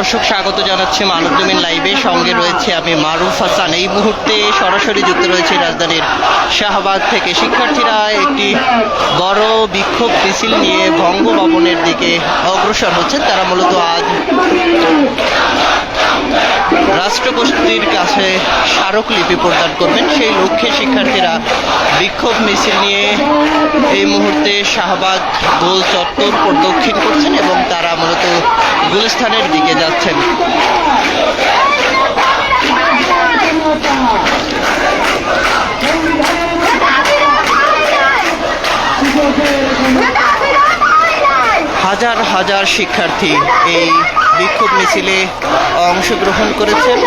দর্শক, স্বাগত জানাচ্ছি মানবজমিন লাইভে। সঙ্গে রয়েছে আমি মারুফ হাসান। এই মুহূর্তে সরাসরি যুক্ত রয়েছে রাজধানীর শাহবাগ থেকে। শিক্ষার্থীরা একটি বড় বিক্ষোভ মিছিল নিয়ে বঙ্গভবনের দিকে অগ্রসর হচ্ছেন। তারা মূলত আজ রাষ্ট্রপতির কাছে স্মারকলিপি প্রদান করবেন। সেই লক্ষ্যে শিক্ষার্থীরা বিক্ষোভ মিছিল নিয়ে এই মুহূর্তে শাহবাগ গোল চত্বর প্রদক্ষিণ করছেন এবং তারা মূলত গুলিস্তানের দিকে যাচ্ছেন। হাজার হাজার শিক্ষার্থী এই বিক্ষোভ মিছিলে অংশগ্রহণ করেছেন।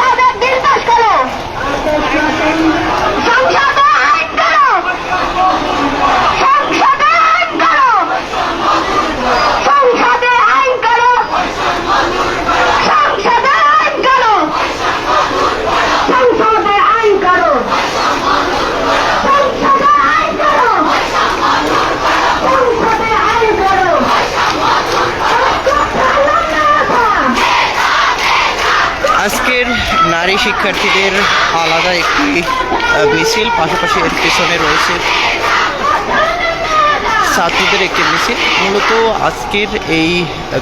আজকের নারী শিক্ষার্থীদের আলাদা একটি মিছিল, পাশাপাশি এর পিছনে রয়েছে ছাত্রদের একটি মিছিল। মূলত আজকের এই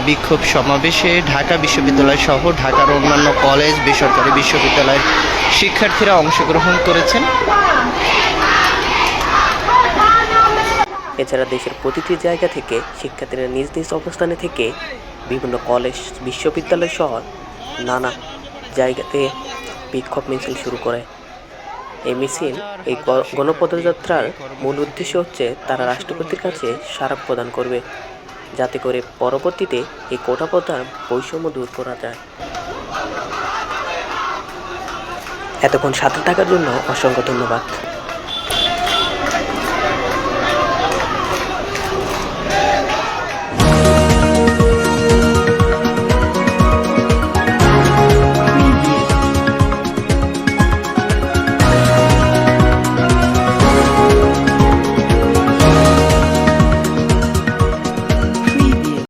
বিক্ষোভ সমাবেশে ঢাকা বিশ্ববিদ্যালয় সহ ঢাকার অন্যান্য কলেজ, বেসরকারি বিশ্ববিদ্যালয়ের শিক্ষার্থীরা অংশগ্রহণ করেছেন। এছাড়া দেশের প্রতিটি জায়গা থেকে শিক্ষার্থীরা নিজ নিজ অবস্থানে থেকে বিভিন্ন কলেজ, বিশ্ববিদ্যালয় সহ নানা জায়গাতে বিক্ষোভ মিছিল শুরু করে। এই মিছিল, এই গণপদযাত্রার মূল উদ্দেশ্য হচ্ছে তারা রাষ্ট্রপতির কাছে স্মারক প্রদান করবে, যাতে করে পরবর্তীতে এই কোটা প্রথার বৈষম্য দূর করা যায়। এতক্ষণ সাথে থাকার জন্য অসংখ্য ধন্যবাদ।